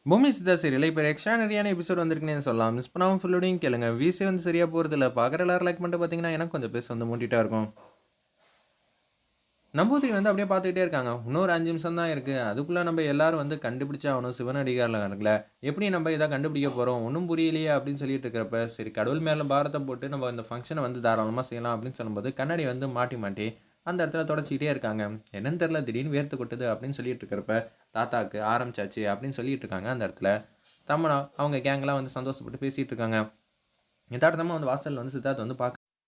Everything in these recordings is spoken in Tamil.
பூமி சித்தா சீரியல்ல இப்ப எக்ஸ்ட்ரானரியான எபிசோட் வந்திருக்குன்னே சொல்லலாம். மிஸ் பண்ணாம ஃபுல்லோடையும் கேளுங்க. வியூஸே வந்து சரியா போறதில்ல. பார்க்குற எல்லாரும் லைக் பண்ணிட்டு பார்த்தீங்கன்னா, எனக்கு கொஞ்சம் பேச வந்து மூட்டிட்டா இருக்கும். நம்பூதிரி வந்து அப்படியே பார்த்துக்கிட்டே இருக்காங்க. இன்னும் ஒரு 5 நிமிஷம் தான் இருக்கு. அதுக்குள்ள நம்ம எல்லாரும் வந்து கண்டுபிடிச்சாகணும் சிவனடிகாரங்கள. எப்படி நம்ம இத கண்டுபிடிக்க போறோம்? ஒண்ணும் புரியலையே அப்படின்னு சொல்லிட்டு இருக்கிறப்ப, சரி கடவுள் மேல பாரத்த போட்டு நம்ம இந்த ஃபங்ஷன வந்து தாராளமா செய்யலாம் அப்படின்னு சொல்லும்போது, கண்ணாடி வந்து மாட்டி மாட்டி அந்த இடத்துல தொடச்சுக்கிட்டே இருக்காங்க. என்னன்னு தெரியல திடீர்னு வேர்த்து கொட்டுது அப்படின்னு சொல்லிட்டு இருக்கிறப்ப, தாத்தாக்கு ஆரம்பிச்சாச்சு அப்படின்னு சொல்லிட்டு இருக்காங்க அந்த இடத்துல. தமன்னா அவங்க கேங்லாம் வந்து சந்தோஷப்பட்டு பேசிட்டு இருக்காங்க. எதார்த்தமா வந்து வாசல்ல வந்து சித்தார்த் வந்து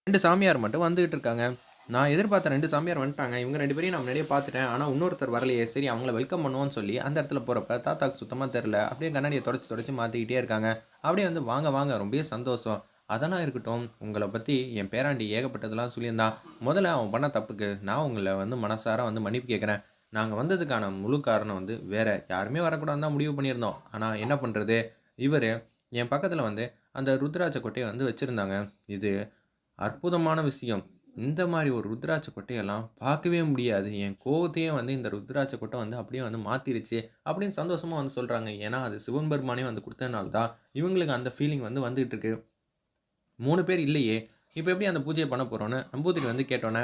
2 சாமியார் மட்டும் வந்துகிட்டு இருக்காங்க. நான் எதிர்பார்த்த 2 சாமியார் வந்துட்டாங்க. இவங்க 2 பேரையும் நான் முன்னாடியே பார்த்துட்டேன். ஆனா இன்னொருத்தர் வரலையே. சரி அவங்கள வெல்கம் பண்ணுவோம்னு சொல்லி அந்த இடத்துல போறப்ப தாத்தாக்கு சுத்தமா தெரியல. அப்படியே கண்ணாடிய தொடச்சு தொடச்சு மாத்திக்கிட்டே இருக்காங்க. அப்படியே வந்து வாங்க வாங்க ரொம்பவே சந்தோஷம். அதெல்லாம் இருக்கட்டும். உங்கள பத்தி என் பேராண்டி ஏகப்பட்டதெல்லாம் சொல்லியிருந்தான். முதல்ல அவன் பண்ண தப்புக்கு நான் உங்கள வந்து மனசார வந்து மன்னிப்பு கேட்கிறேன். நாங்க வந்ததுக்கான முழு காரணம் வந்து வேற யாருமே வரக்கூடாதுன்னு தான் முடிவு பண்ணியிருந்தோம். ஆனா என்ன பண்றது? இவரு என் பக்கத்துல வந்து அந்த ருத்ராட்ச கொட்டைய வந்து வச்சிருந்தாங்க. இது அற்புதமான விஷயம். இந்த மாரி ஒரு ருத்ராட்ச கொட்டையெல்லாம் பார்க்கவே முடியாது. என் கோவத்தையே வந்து இந்த ருத்ராட்ச கொட்டை வந்து அப்படியே வந்து மாத்திருச்சு. அப்படின்னு சந்தோஷமா வந்து சொல்றாங்க. ஏன்னா, அது சிவன் பெருமானே வந்து குடுத்ததுனால தான், இவங்களுக்கு அந்த ஃபீலிங் வந்து வந்துட்டு இருக்கு. 3 பேர் இல்லையே! இப்ப எப்படி அந்த பூஜைய பண்ண போறோம்ன்னு நம்பூதிரி வந்து கேட்டோனே,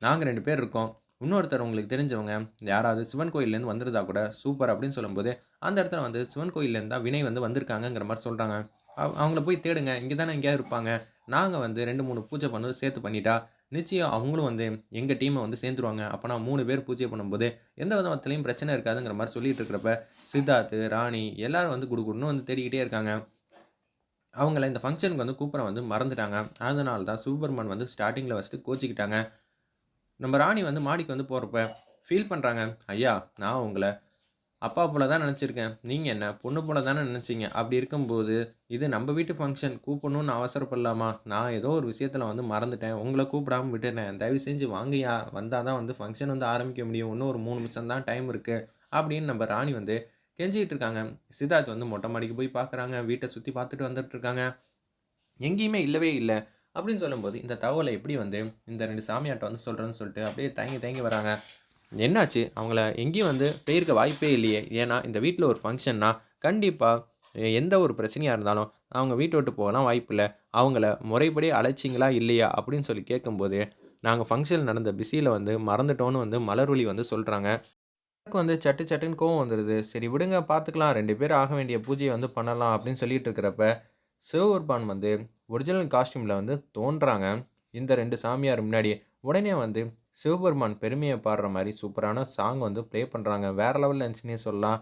நாங்க 2 பேர் இருக்கோம். இன்னொருத்தர் உங்களுக்கு தெரிஞ்சவங்க, யாராவது சிவன் கோயில்லேருந்து வந்திருந்தா கூட சூப்பர் அப்படின்னு சொல்லும்போது, அந்த இடத்துல வந்து சிவன் கோயில்லேருந்து தான் வினய் வந்து வந்திருக்காங்கங்கிற மாரி சொல்றாங்க. அவங்கள போய் தேடுங்க. இங்க தானே எங்கேயாவது இருப்பாங்க. நாங்க வந்து 2, 3 பூஜை பண்ணது சேர்த்து பண்ணிட்டா, நிச்சயம் அவங்களும் வந்து எங்க டீம்ம வந்து சேர்ந்துருவாங்க. அப்பனா 3 பேர் பூஜை பண்ணும்போது, எந்த விதத்திலயும் பிரச்சனை இருக்காதுங்கிற மாரி சொல்லிட்டு இருக்கிறப்ப, சித்தார்த், ராணி எல்லாரும் வந்து குடுகுடுன்னு வந்து தேடிக்கிட்டே இருக்காங்க. அவங்கள இந்த ஃபங்ஷனுக்கு வந்து கூப்பிட வந்து மறந்துட்டாங்க. அதனால தான் சூப்பர்மேன் வந்து ஸ்டார்ட்டிங்ல ஃபர்ஸ்ட்டு கோச்சிக்கிட்டாங்க. நம்ம ராணி வந்து மாடிக்கு வந்து போறப்ப ஃபீல் பண்றாங்க. ஐயா! நான் உங்கள அப்பா போல தான் நெனச்சிருக்கேன். நீங்க என்ன பொண்ணு போல தானே நெனச்சீங்க. அப்படி இருக்கும்போது, இது நம்ப வீட்டு ஃபங்ஷன் கூப்பிடணும்னு அவசரப்படலாமா? நான் ஏதோ ஒரு விஷயத்துல வந்து மறந்துட்டேன். உங்கள கூப்பிடாம விட்டுட்டேன். தயவு செஞ்சு வாங்கய்யா! வந்தா தான் வந்து ஃபங்ஷன் வந்து ஆரம்பிக்க முடியும். இன்னும் ஒரு 3 நிமிஷம் தான் டைம் இருக்கு. அப்படின்னு நம்ம ராணி வந்து கெஞ்சிட்டு இருக்காங்க. சித்தார்த் வந்து மொட்டை மாடிக்கு போய் பார்க்குறாங்க. வீட்ட சுத்தி பார்த்துட்டு வந்துட்டு இருக்காங்க. எங்கேயுமே இல்லவே இல்ல. அப்படின்னு சொல்லும்போது, இந்த தகவல எப்படி வந்து இந்த 2 சாமியார்ட்ட வந்து சொல்றேன்னு சொல்லிட்டு அப்படியே தயங்கி தயங்கி வராங்க. என்னாச்சு? அவங்கள எங்கேயும் வந்து போயிருக்க வாய்ப்பே இல்லையே! ஏன்னா, இந்த வீட்ல ஒரு ஃபங்ஷன்னா, கண்டிப்பா எந்த ஒரு பிரச்சனையா இருந்தாலும், அவங்க வீட்ட விட்டு போகலாம் வாய்ப்பில்ல. அவங்கள முறைப்படி அழைச்சீங்களா? இல்லையா? அப்படின்னு சொல்லி கேட்கும்போது, நாங்க ஃபங்ஷன் நடந்த பிஸியில வந்து மறந்துட்டோம்னு வந்து மலர்விழி வந்து சொல்றாங்க. எனக்கு வந்து சட்டு சட்டுன்னு கோவம் வந்துருது. சரி விடுங்க பார்த்துக்கலாம். 2 பேரும் ஆக வேண்டிய பூஜைய வந்து பண்ணலாம் அப்படின்னு சொல்லிட்டு இருக்கிறப்ப, சிவபெருமான் வந்து ஒரிஜினல் காஸ்டியூம்ல வந்து தோன்றாங்க. இந்த 2 சாமியார் முன்னாடியே. உடனே வந்து சிவபெருமான் பெருமைய பாடுற மாரி சூப்பரான சாங் வந்து ப்ளே பண்றாங்க. வேற லெவல்ல இருந்துச்சுன்னே சொல்லலாம்.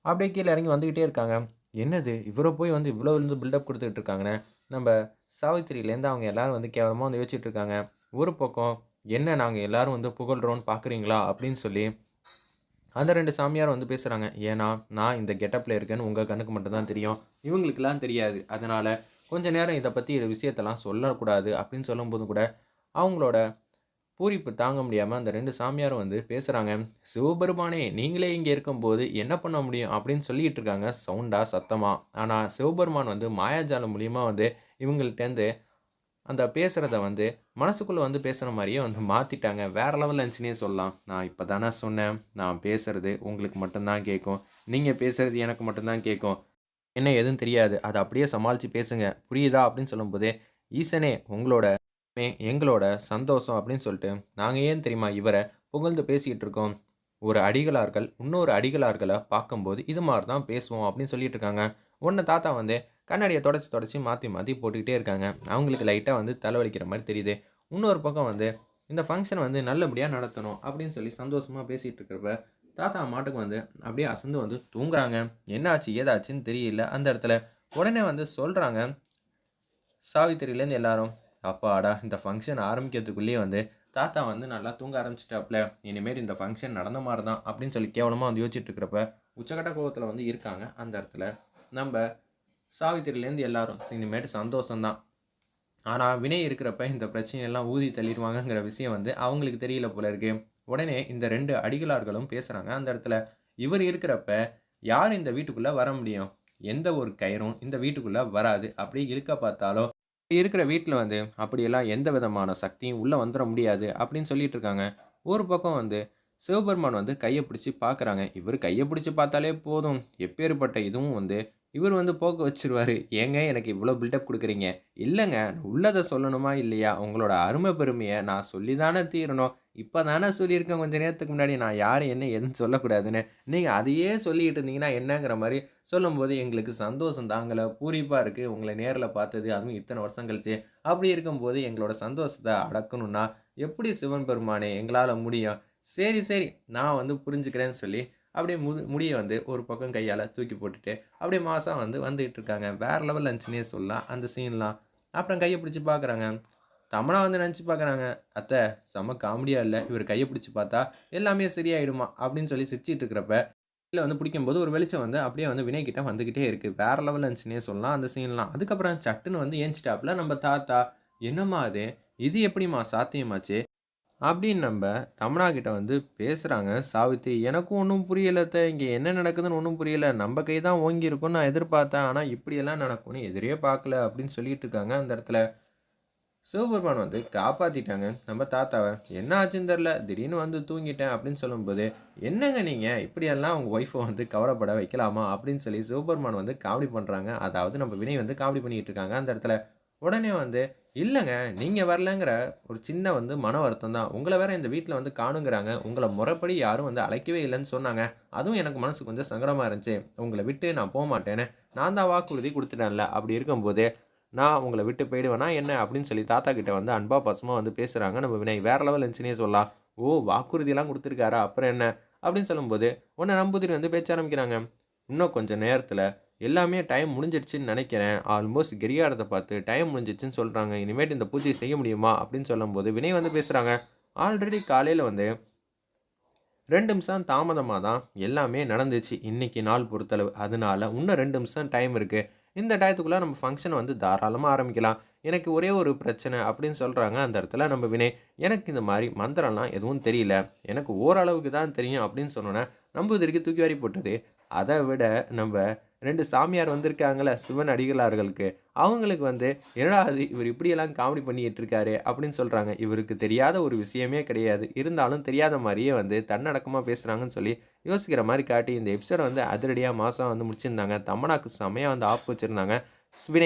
அப்படியே கீழ இறங்கி வந்துகிட்டே இருக்காங்க. என்னது இவர போய் வந்து இவ்வளோ வந்து பில்டப் குடுத்துட்டு இருக்காங்கன்னு, நம்ப சாவித்திரிலேருந்து அவங்க எல்லாரும் வந்து கேவலமா வந்து யோசிச்சுட்டு இருக்காங்க. ஒரு பக்கம் என்ன நாங்க எல்லாரும் வந்து புகழ்றோம்ன்னு பார்க்குறீங்களா? அப்படின்னு சொல்லி அந்த 2 சாமியாரும் வந்து பேசுறாங்க. ஏன்னா, நான் இந்த கெட்டப்ல இருக்கேன்னு உங்க கண்ணுக்கு மட்டும் தான் தெரியும். இவங்களுக்கெல்லாம் தெரியாது. அதனால கொஞ்ச நேரம் இத பத்தி விஷயத்தெல்லாம் சொல்லக்கூடாது அப்படின்னு சொல்லும்போது கூட, அவங்களோட பூரிப்பு தாங்க முடியாம அந்த 2 சாமியாரும் வந்து பேசுறாங்க. "சிவபெருமானே! நீங்களே இங்க இருக்கும்போது என்ன பண்ண முடியும்?" அப்படின்னு சொல்லிட்டு இருக்காங்க சவுண்டா, சத்தமா. ஆனா, சிவபெருமான் வந்து மாயாஜாலம் மூலியமா வந்து இவங்கள்ட்டேருந்து அந்த பேசுறத வந்து மனசுக்குள்ள வந்து பேசுற மாரியே வந்து மாத்திட்டாங்க. வேற லெவல்ல இருந்துச்சுன்னே சொல்லலாம். "நான் இப்ப தானே சொன்னேன். நான் பேசுறது உங்களுக்கு மட்டும் தான் கேட்கும். நீங்க பேசுறது எனக்கு மட்டும் தான் கேட்கும். என்ன ஏதுன்னு தெரியாது. அத அப்படியே சமாளிச்சு பேசுங்க. புரியுதா?" அப்படின்னு சொல்லும்போது, "ஈசனே உங்களோட எங்களோட சந்தோஷம்" அப்படின்னு சொல்லிட்டு, நாங்க ஏன் தெரியுமா இவர புகழ்ந்து பேசிட்டு இருக்கோம். ஒரு அடிகளார்கள் இன்னொரு அடிகளார்கள பார்க்கும்போது, இது மாரி தான் பேசுவோம் அப்படின்னு சொல்லிட்டு இருக்காங்க. உடனே தாத்தா வந்து கண்ணாடிய தொடச்சு தொடச்சு மாத்தி மாத்தி போட்டுக்கிட்டே இருக்காங்க. அவங்களுக்கு லைட்டா வந்து தலைவலிக்கிற மாரி தெரியுது. இன்னொரு பக்கம் வந்து இந்த ஃபங்ஷன் வந்து நல்லபடியா நடத்தணும் அப்படின்னு சொல்லி சந்தோஷமா பேசிட்டு இருக்கிறப்ப, தாத்தா மாட்டுக்கு வந்து அப்படியே அசந்து வந்து தூங்குறாங்க. என்னாச்சு? ஏதாச்சுன்னு தெரியல அந்த இடத்துல. உடனே வந்து சொல்றாங்க சாவித்திரிலேருந்து எல்லாரும், "அப்பாடா! இந்த ஃபங்ஷன் ஆரம்பிக்கிறதுக்குள்ளயே வந்து தாத்தா வந்து நல்லா தூங்க ஆரம்பிச்சுட்டாப்ல. இனிமேல் இந்த ஃபங்ஷன் நடந்த மாரி தான்." அப்படின்னு சொல்லி கேவலமா வந்து யோசிச்சுட்டு இருக்கிறப்ப, உச்சக்கட்ட கோவத்தில வந்து இருக்காங்க அந்த இடத்துல. நம்ப சாவித்திரிலேருந்து எல்லாரும், இனிமேட்டு சந்தோஷம் தான். ஆனா, வினய் இருக்கிறப்ப இந்த பிரச்சனையெல்லாம் ஊதி தள்ளிருவாங்கங்கிற விஷயம் வந்து அவங்களுக்கு தெரியல போல இருக்கு. உடனே இந்த 2 அடிகளார்களும் பேசுறாங்க அந்த இடத்துல. இவர் இருக்கிறப்ப, யார் இந்த வீட்டுக்குள்ள வர முடியும்? எந்த ஒரு கயிறும் இந்த வீட்டுக்குள்ள வராது. அப்படி இழுக்க பார்த்தாலும், இருக்கிற வீட்ல வந்து அப்படியெல்லாம் எந்த விதமான சக்தியும் உள்ள வந்துர முடியாது அப்படின்னு சொல்லிட்டு இருக்காங்க. ஒரு பக்கம் வந்து சிவபெருமான் வந்து கைய பிடிச்சு பார்க்குறாங்க. இவரு கைய பிடிச்சு பார்த்தாலே போதும், எப்பேர்ப்பட்ட இதுவும் வந்து இவரு வந்து போக்க வச்சுருவாரு. "ஏங்க எனக்கு இவ்ளோ பில்டப் குடுக்குறீங்க?" "இல்லங்க, உள்ளத சொல்லணுமா இல்லையா? உங்களோட அருமை பெருமைய நான் சொல்லி தானே தீரணும். இப்ப தானே சொல்லியிருக்கேன் கொஞ்ச நேரத்துக்கு முன்னாடி, நான் யாரு, என்ன, ஏதுன்னு சொல்லக்கூடாதுன்னு. நீங்க அதையே சொல்லிக்கிட்டு இருந்தீங்கன்னா என்னங்கிற மாரி சொல்லும்போது எங்களுக்கு சந்தோஷம் தாங்கல. பூரிப்பா இருக்கு உங்கள நேர்ல பார்த்தது. அதுவும் இத்தன வருஷம் கழிச்சு. அப்படி இருக்கும்போது எங்களோட சந்தோஷத்த அடக்கணும்னா எப்படி சிவன் பெருமானே எங்களால முடியும்?" "சரி, சரி. நான் வந்து புரிஞ்சுக்கிறேன்னு" சொல்லி, அப்படியே முடிய வந்து ஒரு பக்கம் கையால தூக்கி போட்டுட்டு, அப்படியே மாஸா வந்து வந்துகிட்டு இருக்காங்க. வேற லெவல்ல இருந்துச்சுன்னே சொல்லலாம், அந்த சீன்லாம். அப்புறம் கைய பிடிச்சு பார்க்குறாங்க. தமன்னா வந்து நெனச்சு பார்க்குறாங்க, "அத்த செம்ம காமெடியா இல்ல? இவரு கைய பிடிச்சு பார்த்தா எல்லாமே சரியாயிடுமா?" அப்படின்னு சொல்லி சிரிச்சுட்டு இருக்கிறப்ப, கீழ வந்து பிடிக்கும்போது ஒரு வெளிச்சம் வந்து அப்படியே வந்து வினய் கிட்ட வந்துகிட்டே இருக்கு. வேற லெவல்ல இருந்துச்சுன்னே சொல்லலாம், அந்த சீன்லாம். அதுக்கப்புறம் சட்டுன்னு வந்து எந்திச்சிட்டாப்புல நம்ம தாத்தா. "என்னம்மா இது? இது எப்படிம்மா சாத்தியமாச்சு?" அப்படின்னு நம்ப தமன்னா கிட்ட வந்து பேசுறாங்க சாவித்திரி. "எனக்கும் ஒண்ணும் புரியல அத்த. இங்க என்ன நடக்குதுன்னு ஒண்ணும் புரியல. நம்ப கை தான் ஓங்கியிருக்கும்னு நான் எதிர்பார்த்தேன். ஆனா இப்படியெல்லாம் நடக்கும்னு எதிரே பார்க்கல." அப்படின்னு சொல்லிட்டு இருக்காங்க அந்த இடத்துல. சிவபெருமான் வந்து காப்பாத்திட்டாங்க நம்ம தாத்தாவ. "என்ன ஆச்சுன்னு தெரியல. திடீர்னு வந்து தூங்கிட்டேன்." அப்படின்னு சொல்லும்போது, "என்னங்க நீங்க? இப்படியெல்லாம் உங்க ஒய்ஃப வந்து கவலைப்பட வைக்கலாமா?" அப்படின்னு சொல்லி சிவபெருமான் வந்து காமெடி பண்றாங்க. அதாவது நம்ம வினய் வந்து காமெடி பண்ணிட்டு இருக்காங்க அந்த இடத்துல. உடனே வந்து, "இல்லங்க, நீங்க வரலங்கிற ஒரு சின்ன வந்து மன வருத்தம் தான். உங்கள வேற இந்த வீட்ல வந்து காணோங்கிறாங்க. உங்கள முறைப்படி யாரும் வந்து அழைக்கவே இல்லன்னு சொன்னாங்க. அதுவும் எனக்கு மனசு கொஞ்சம் சங்கடமா இருந்துச்சு. உங்கள விட்டு நான் போமாட்டேன்னு நான் தான் வாக்குறுதி குடுத்துட்டேன்ல. அப்படி இருக்கும்போது, நான் உங்கள விட்டு போயிடுவேனா என்ன?" அப்படின்னு சொல்லி தாத்தா கிட்ட வந்து அன்பா, பாசமா வந்து பேசுறாங்க நம்ம வினய். வேற லெவல்ல இருந்துச்சுன்னே சொல்லலாம். "ஓ! வாக்குறுதிலாம் குடுத்துருக்காரா? அப்புறம் என்ன?" அப்படின்னு சொல்லும்போது, உடனே நம்பூதிரி வந்து பேச்ச ஆரம்பிக்கிறாங்க. "இன்னும் கொஞ்சம் நேரத்துல எல்லாமே டைம் முடிஞ்சிருச்சுன்னு நெனைக்கிறேன். ஆல்மோஸ்ட் கடிகாரத்த பார்த்து டைம் முடிஞ்சிருச்சுன்னு சொல்றாங்க. இனிமேட்டு இந்த பூஜைய செய்ய முடியுமா?" அப்படின்னு சொல்லும்போது, வினய் வந்து பேசுறாங்க. "ஆல்ரெடி காலையில வந்து 2 நிமிஷம் தாமதமா தான் எல்லாமே நடந்துச்சு. இன்னைக்கு நாள் பொறுத்தளவு. அதனால இன்னும் 2 நிமிஷம் டைம் இருக்கு. இந்த டயத்துக்குள்ள நம்ம ஃபங்ஷன வந்து தாராளமா ஆரம்பிக்கலாம். எனக்கு ஒரே ஒரு பிரச்சனை அப்படின்னு சொல்றாங்க அந்த இடத்துல நம்ம வினய். எனக்கு இந்த மாரி மந்திரம்லாம் எதுவும் தெரியல. எனக்கு ஓரளவுக்கு தான் தெரியும் அப்படின்னு சொன்னோனே, நம்பூதிரிக்கு தூக்கி வாரி போட்டது. அத விட நம்ப 2 சாமியார் வந்திருக்காங்கல்ல சிவன் அடிகளார்களுக்கு. அவங்களுக்கு வந்து என்னடா இது இவரு இப்படியெல்லாம் காமெடி பண்ணிட்டு இருக்காரே! அப்படின்னு சொல்றாங்க. இவருக்கு தெரியாத ஒரு விஷயமே கிடையாது. இருந்தாலும் தெரியாத மாரியே வந்து தன்னடக்கமா பேசுறாங்கன்னு சொல்லி யோசிக்கிற மாரி காட்டி இந்த எபிசோட வந்து அதிரடியா மாஸா வந்து முடிச்சிருந்தாங்க. தமன்னாக்கு செம்மையா வந்து ஆப்பு வச்சிருந்தாங்க. வினய்